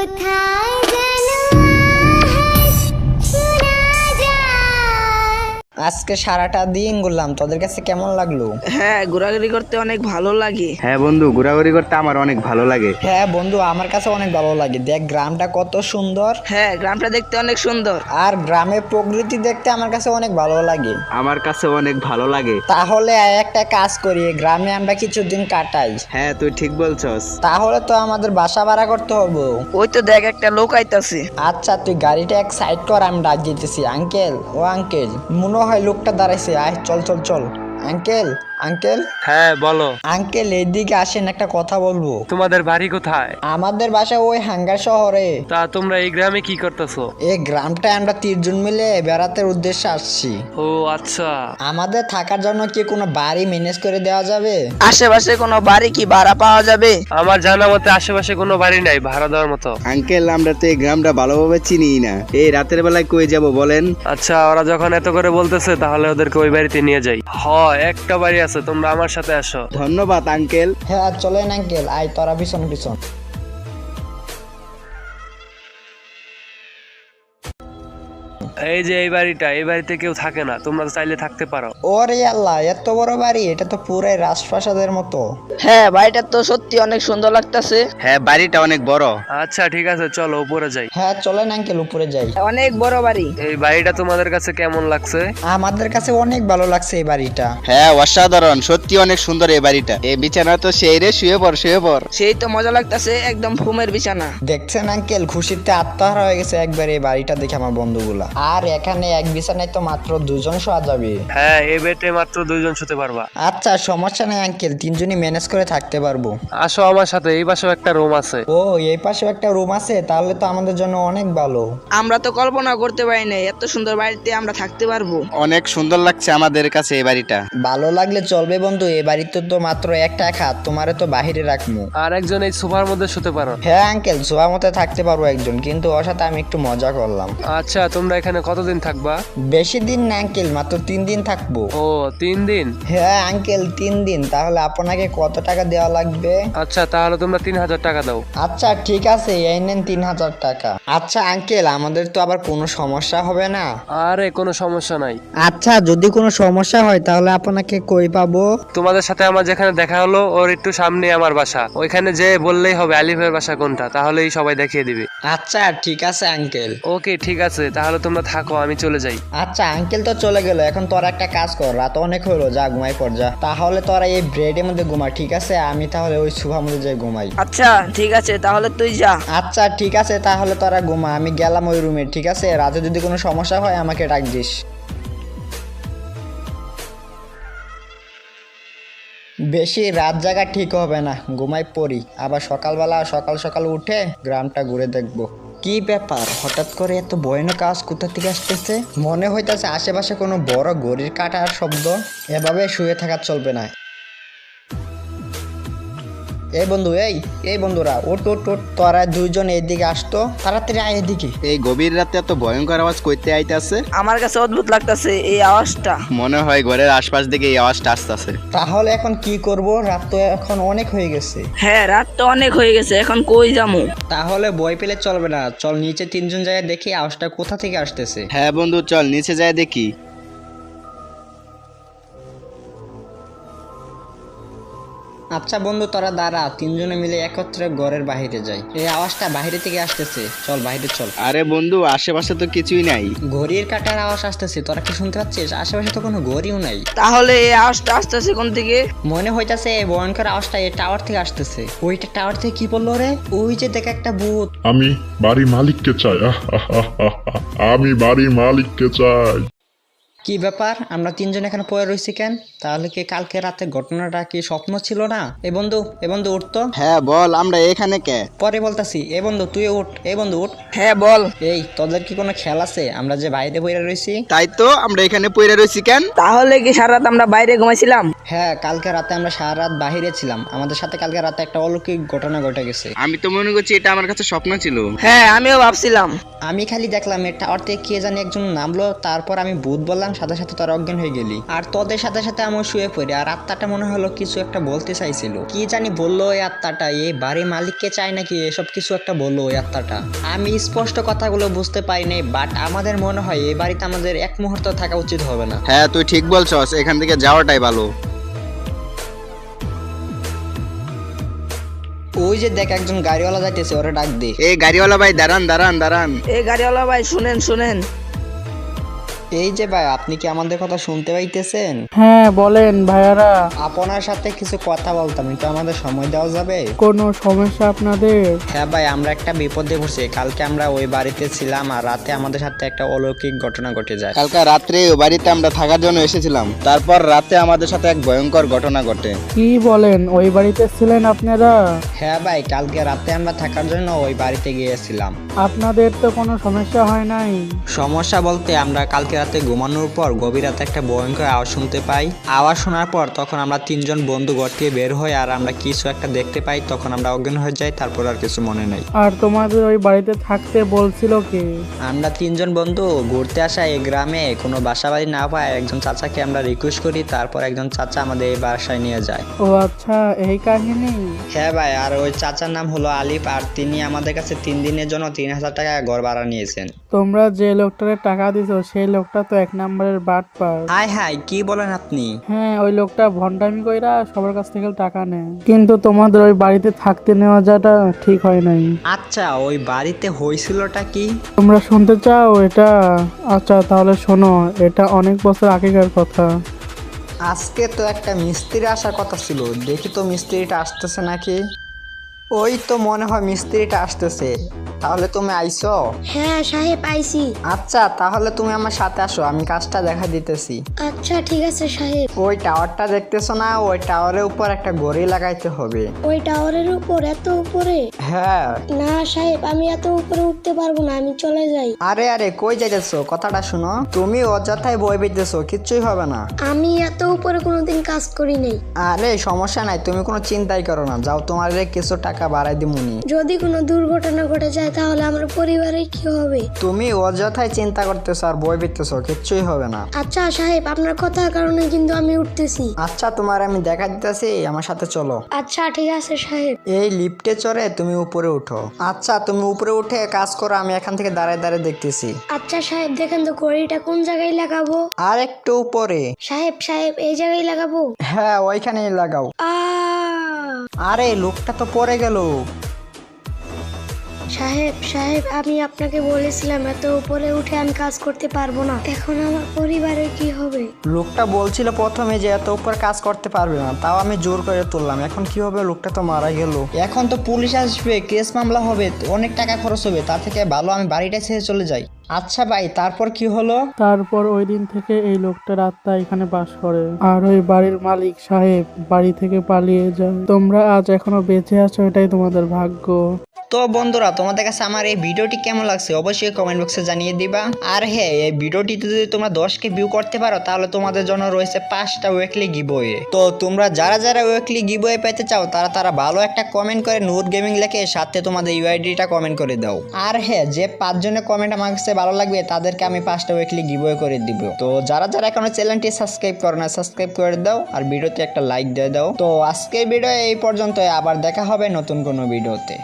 কোথায় যেন আওয়াজ শোনা যায়। আজকে সারাটা দিন ঘুরলাম, তোদের কাছে কেমন লাগলো? হ্যাঁ, ঘোরাঘুরি করতে অনেক ভালো লাগে। হ্যাঁ বন্ধু, ঘোরাঘুরি করতে আমার অনেক ভালো লাগে। হ্যাঁ বন্ধু, আমার কাছে অনেক ভালো লাগে। দেখ গ্রামটা কত সুন্দর, হ্যাঁ, গ্রামটা দেখতে অনেক সুন্দর। আর গ্রামের প্রকৃতি দেখতে আমার কাছে অনেক ভালো লাগে। আমার কাছে অনেক ভালো লাগে। তাহলে একটা কাজ করি, গ্রামে আমরা কিছুদিন কাটাই। হ্যাঁ, তুই ঠিক বলছস। তাহলে তো আমাদের বাসা ভাড়া করতে হবে। ওই তো দেখ একটা লোক আইতাছে। আচ্ছা তুই গাড়িটা এক সাইড কর, আমি ডাক দিতেছি। আঙ্কেল, ও আঙ্কেল, মনে হয় লোকটা দাঁড়াইছে। আয় চল চল চল। আঙ্কেল, আঙ্কেল, হ্যাঁ বলো, আঙ্কেল এইদিকে আসেন, একটা কথা বলবো। তোমাদের বাড়ি কোথায়? আমাদের বাসা ওই হাঙ্গার শহরে। তা তোমরা এই গ্রামে কি করতেছো? এই গ্রামটায় আমরা 3 জন মিলে বেড়াতে উদ্দেশ্যে আসছি। ও আচ্ছা, আমাদের থাকার জন্য কি কোনো বাড়ি ম্যানেজ করে দেওয়া যাবে? আশেপাশে কোনো বাড়ি কি ভাড়া পাওয়া যাবে? আমার জানা মতে আশেপাশে কোনো বাড়ি নাই ভাড়া দেওয়ার মতো। আঙ্কেল, আমরা তো এই গ্রামটা ভালোভাবে চিনি না। এই রাতের বেলায় কই যাব বলেন? আচ্ছা, ওরা যখন এত করে বলতেছে তাহলে ওদেরকে ওই বাড়িতে নিয়ে যাই। একটা বাড়ি আছে, তোমরা আমার সাথে আসো। ধন্যবাদ আঙ্কেল। হ্যাঁ চলেন আঙ্কেল, আয় তোরা পিছন পিছন। এই যে এই বাড়িটা, এই বাড়িতে কেউ থাকে না, তোমরা চাইলে থাকতে পারো। ওরে আল্লাহ, এত বড় বাড়ি! এটা তো পুরাই রাজপ্রাসাদের মতো। হ্যাঁ, বাড়িটা তো সত্যি অনেক সুন্দর লাগতাছে। হ্যাঁ, বাড়িটা অনেক বড়। আচ্ছা ঠিক আছে, চলো উপরে যাই। হ্যাঁ চলেন আঙ্কেল, উপরে যাই। অনেক বড় বাড়ি। এই বাড়িটা তোমাদের কাছে কেমন লাগছে? আমাদের কাছে অনেক ভালো লাগছে এই বাড়িটা। হ্যাঁ, অসাধারণ, সত্যি অনেক সুন্দর এই বাড়িটা। এই বিছানা তো সেই রে, শুয়ে পড় শুয়ে পড়। সেই তো মজা লাগতাছে, একদম ঘুমের বিছানা। দেখছেন আঙ্কেল, খুশিতে আত্মহারা হয়ে গেছে একবার এই বাড়িটা দেখে আমার বন্ধুগুলা। আর এখানে এক বিছানায় তো মাত্র 2 জন শোয়া যাবে। হ্যাঁ, এই বেডে মাত্র 2 জন শুতে পারবা। আচ্ছা সমস্যা নেই আঙ্কেল, 3 জনই ম্যানেজ করে থাকতে পারবো। আসো আমার সাথে, এই পাশেও একটা রুম আছে। ও, এই পাশেও একটা রুম আছে, তাহলে তো আমাদের জন্য অনেক ভালো। আমরা তো কল্পনা করতে পারি না এত সুন্দর বাড়িতে আমরা থাকতে পারবো। অনেক সুন্দর লাগছে আমাদের কাছে এই বাড়িটা। ভালো লাগলে চলবে বন্ধু, এই বাড়িতে তো মাত্র একটা খাট, তোমারে তো বাহিরে রাখবো। আর একজন এই সোফার মধ্যে শুতে পারো। হ্যাঁ আঙ্কেল, শোয়া মতে থাকতে পারবো একজন, কিন্তু ওর সাথে আমি একটু মজা করলাম। আচ্ছা, তোমরা এখানে কতদিন থাকবা? বেশি দিন না আঙ্কেল, মাত্র 3 দিন থাকবো। ও 3 দিন? হ্যাঁ আঙ্কেল 3 দিন। তাহলে আপনাকে কত টাকা দেওয়া লাগবে? আচ্ছা, তাহলে তোমরা 3000 টাকা দাও। আচ্ছা ঠিক আছে, এই নেন 3000 টাকা। আচ্ছা আঙ্কেল, আমাদের তো আবার কোনো সমস্যা হবে না? আরে কোনো সমস্যা নাই। আচ্ছা যদি কোনো সমস্যা হয় তাহলে আপনাকে কই পাবো? তোমাদের সাথে আমার যেখানে দেখা হলো ওর একটু সামনে আমার বাসা, ওইখানে যে বললেই হবে আলিফের বাসা কোনটা, তাহলেই সবাই দেখিয়ে দিবে। আচ্ছা ঠিক আছে আঙ্কেল। ওকে ঠিক আছে, তাহলে তোমরা থাকো, আমি চলে যাই। আচ্ছা আঙ্কেল তো চলে গেল, এখন তোরা একটা কাজ কর, রাত অনেক হলো, যা ঘুমাই পড় যা। তাহলে তোরা এই ব্রেডের মধ্যে ঘুমা, ঠিক আছে? আমি তাহলে ওই সোফার মধ্যে যাই ঘুমাই। আচ্ছা ঠিক আছে, তাহলে তুই যা। আচ্ছা ঠিক আছে, তাহলে তোরা ঘুমা, আমি গেলাম ওই রুমে, ঠিক আছে? রাতে যদি কোনো সমস্যা হয় আমাকে ডাক দিস। বেশি রাত জাগা ঠিক হবে না, ঘুমাই পড়ি, আবার সকালবেলা সকাল সকাল উঠে গ্রামটা ঘুরে দেখবো। কি ব্যাপার, হঠাৎ করে এত ভয়ানক আওয়াজ কোথা থেকে আসতেছে? মনে হইতেছে আশেপাশে কোনো বড় ঘড়ির কাটার শব্দ। এভাবে শুয়ে থাকা চলবে না। এই বন্ধু, এই বন্ধুরা, ওট ওট ওট, তোরা 2 জন এইদিকে আসতো, তাড়াতাড়ি আয় এদিকে। এই গভীর রাতে এত ভয়ঙ্কর আওয়াজ কইতে আইতাছে? আমার কাছে অদ্ভুত লাগতাছে এই আওয়াজটা। মনে হয় ঘরের আশপাশ থেকে এই আওয়াজটা আসতেছে। তাহলে এখন কি করব? রাত তো এখন অনেক হয়ে গেছে। হ্যাঁ, রাত তো অনেক হয়ে গেছে, এখন কই যামু? তাহলে ভয় পেলে চলবে না, চল নিচে 3 জন জায়গায় দেখি আওয়াজটা কোথা থেকে আসতেছে। হ্যাঁ বন্ধু, চল নিচে যায় দেখি। আচ্ছা বন্ধু তোরা দাঁড়া, 3 জনে মিলে একত্রে ঘরের বাইরে যাই। এই আওয়াজটা বাইরে থেকে আসতেছে, চল বাইরে চল। আরে বন্ধু, আশেপাশে তো কিছুই নাই। ঘড়ির কাটার আওয়াজ আসতেছে, তোরা কি শুনতে পাচ্ছিস? আশেপাশে তো কোনো ঘড়িও নাই। তাহলে এই আওয়াজটা আসতেছে কোন থেকে? মনে হইতাছে এই ভয়ঙ্কর আওয়াজটা এই টাওয়ার থেকে আসতেছে। ওইটা টাওয়ার থেকে কি বললো রে? ওই যে দেখ একটা ভূত। আমি বাড়ির মালিককে চাই। আমি বাড়ির মালিককে চাই। কি ব্যাপার, আমরা 3 জন এখানে পড়ে রয়েছি কেন? তাহলে কি কালকে রাতে ঘটনাটা কি স্বপ্ন ছিল না? এ বন্ধু উঠতো। হ্যাঁ বল, আমরা এখানে কে? পরে বলতাছি। এ বন্ধু তুই উঠ, এ বন্ধু উঠ। হ্যাঁ বল। এই তোদের কি কোনো খেয়াল আছে আমরা যে বাইরে পড়ে রয়েছি? তাই তো, আমরা এখানে পইরা রইছি কেন? তাহলে কি সারা রাত আমরা বাইরে ঘুমাইছিলাম? হ্যাঁ, কালকে রাতে আমরা সারা রাত বাহিরে ছিলাম, আমাদের সাথে কালকে রাতে একটা অলৌকিক ঘটনা ঘটে গেছে। আমি তো মনে করছি এটা আমার কাছে স্বপ্ন ছিল। হ্যাঁ আমিও ভাবছিলাম। আমি খালি দেখলাম এটা অর্থে কে জানি একজন নামলো, তারপর আমি ভূত বললাম, সাথে সাথে তোর অজ্ঞান হয়ে গেলি। আর তোদের সাথে সাথে আমি শুয়ে পড়ি, আর আত্মাটা মনে হলো কিছু একটা বলতে চাইছিল। কি জানি বললো ওই আত্মাটা, এই বাড়ির মালিককে চাই নাকি এসব কিছু একটা বললো ওই আত্মাটা। আমি স্পষ্ট কথাগুলো বুঝতে পারিনি, বাট আমাদের মনে হয় এই বাড়িতে আমাদের এক মুহূর্ত থাকা উচিত হবে না। হ্যাঁ তুই ঠিক বলছস, এখান থেকে যাওয়াটাই ভালো। ওই যে দেখ একজন গাড়িওয়ালা যাইতেছে, ওরা ডাক দে। এই গাড়িওয়ালা ভাই দাঁড়ান দাঁড়ান দাঁড়ান। এই গাড়িওয়ালা ভাই শুনেন শুনেন। এই যে ভাই, আপনি কি আমাদের কথা শুনতে পাইতেছেন? হ্যাঁ বলেন ভাইয়ারা, আপনার সাথে কিছু কথা বলতাম, একটু আমাদের সময় দেওয়া যাবে? কোনো সমস্যা আপনাদের? হ্যাঁ ভাই, আমরা একটা বিপদে পড়ছি। কালকে আমরা ওই বাড়িতে ছিলাম, আর রাতে আমাদের সাথে একটা অলৌকিক ঘটনা ঘটে যায়। কালকে রাত্রে ওই বাড়িতে আমরা থাকার জন্য এসেছিলাম, তারপর রাতে আমাদের সাথে এক ভয়ঙ্কর ঘটনা ঘটে। কি বলেন, ওই বাড়িতে ছিলেন আপনারা? হ্যাঁ ভাই, কালকে রাতে আমরা থাকার জন্য ওই বাড়িতে গিয়েছিলাম। আপনাদের তো কোনো সমস্যা হয় নাই? সমস্যা বলতে আমরা কালকে রাতে ঘুমানোর পর গভীর রাতে একটা ভয়ঙ্কর আওয়াজ শুনতে পাই। আওয়াজ শোনার পর তখন আমরা তিনজন বন্ধু ঘর থেকে বের হই, আর আমরা কিছু একটা দেখতে পাই। তখন আমরা অজ্ঞান হয়ে যাই, তারপর আর কিছু মনে নেই। আর তোমাদের ওই বাড়িতে থাকতে বলছিল কে? আমরা তিনজন বন্ধু ঘুরতে আসা এই গ্রামে কোনো বাসা বাড়ি না পায় একজন চাচাকে আমরা রিকোয়েস্ট করি, তারপর একজন চাচা আমাদের এই বাসায় নিয়ে যায়। ও আচ্ছা, এই কাহিনী। হ্যাঁ ভাই, আর ওই চাচার নাম হলো আলিফ, আর তিনি আমাদের কাছে 3 দিনের জন্য 3000 টাকা ঘর ভাড়া নিয়েছেন। তোমরা যে লোকটারে টাকা দিছো সেই লোকটা তো 1 নম্বরের বাটপার। হাই হাই, কি বলেন আপনি? হ্যাঁ, ওই লোকটা ভন্ডামি কইরা সবার কাছ থেকে টাকা নেয়, কিন্তু তোমাদের ওই বাড়িতে থাকতে নেওয়া যাটা ঠিক হয় নাই। আচ্ছা, ওই বাড়িতে হয়েছিলটা কি? তোমরা শুনতে চাও এটা? আচ্ছা তাহলে শোনো, এটা অনেক বছর আগেকার কথা। আজকে তো একটা মিস্ত্রি আসার কথা ছিল, দেখি তো মিস্ত্রিটা আসতেছে নাকি। ওই তো মনে হয় মিস্ত্রিটা আসতেছে। তাহলে তুমি আইছো? হ্যাঁ সাহেব আইছি। আচ্ছা, তাহলে তুমি আমার সাথে আসো, আমি কাজটা দেখা দিতেছি। আচ্ছা ঠিক আছে সাহেব। ওই টাওয়ারটা দেখতেছো না, ওই টাওয়ারের উপর একটা ঘড়ি লাগাইতে হবে। ওই টাওয়ারের উপর, এত উপরে? হ্যাঁ। না সাহেব, আমি এত উপরে উঠতে পারবো না, আমি চলে যাই। আরে আরে, কই যাইতেছো? কথাটা শুনো। তুমি অযথাই বই বেঁধেছো, কিচ্ছুই হবে না। আমি এত উপরে কোনোদিন কাজ করি নাই। আরে সমস্যা নাই, তুমি কোনো চিন্তাই করো না। যাও, তোমার কিছু টাকা বাড়াই দিমুনি। যদি কোনো দুর্ঘটনা ঘটে যায় তাহলে আমার পরিবারে কি হবে? তুমি অযথাই চিন্তা করতেছো আর বই বেঁধেছো, কিচ্ছুই হবে না। আচ্ছা সাহেব, আপনার কথার কারণে কিন্তু আমি উঠতেছি। আচ্ছা, তোমার আমি দেখা দিতেছি, আমার সাথে চলো। আচ্ছা ঠিক আছে সাহেব। এই লিফটে চড়ে তুমি উপরে উঠো। আচ্ছা, তুমি উপরে উঠে কাজ করো, আমি এখান থেকে দাঁড়ায় দাঁড়ায় দেখতেছি। আচ্ছা সাহেব, দেখেন তো ঘড়িটা কোন জায়গায় লাগাবো? আর একটু উপরে। সাহেব সাহেব, এই জায়গায় লাগাবো? হ্যাঁ, ওইখানেই লাগাও। আরে লোকটা তো পড়ে গেল। সাহেব সাহেব, আমি আপনাকে বলেছিলাম এত উপরে উঠে আমি কাজ করতে পারবো না। এখন আমার পরিবারের কি হবে? লোকটা বলছিল প্রথমে যে এত উপর কাজ করতে পারবে না, তাও আমি জোর করে তুললাম। এখন কি হবে? লোকটা তো মারা গেল। এখন তো পুলিশ আসবে, কেস মামলা হবে, অনেক টাকা খরচ হবে। তার থেকে ভালো আমি বাড়িটা ছেড়ে চলে যাই। আচ্ছা ভাই, তারপর কি হলো? তারপর ওই দিন থেকে এই লোকটার আত্মা এখানে বাস করে, আর ওই বাড়ির মালিক সাহেব বাড়ি থেকে পালিয়ে যায়। তোমরা আজ এখনো বেঁচে আছো, এটাই তোমাদের ভাগ্য। তো বন্ধুরা, তোমাদের কাছে আমার এই ভিডিওটি কেমন লাগছে অবশ্যই কমেন্ট বক্সে জানিয়ে দিবা। আর হ্যাঁ, এই ভিডিওটিতে যদি তোমরা 10কে ভিউ করতে পারো তাহলে তোমাদের জন্য রয়েছে 5টা উইকলি গিভওয়ে। তো তোমরা যারা যারা উইকলি গিভওয়ে পেতে চাও তারা ভালো একটা কমেন্ট করে নূর গেমিং লিখে সাথে তোমাদের ইউআইডিটা কমেন্ট করে দাও। আর হ্যাঁ, যে 5 জনের কমেন্ট আমার কাছে ভালো লাগবে তাদেরকে আমি 5টা উইকলি গিভওয়ে করে দিব। তো যারা যারা এখনো চ্যানেলটি সাবস্ক্রাইব করো না, সাবস্ক্রাইব করে দাও আর ভিডিওতে একটা লাইক দিয়ে দাও। তো আজকের ভিডিও এই পর্যন্ত, আবার দেখা হবে নতুন কোনো ভিডিওতে।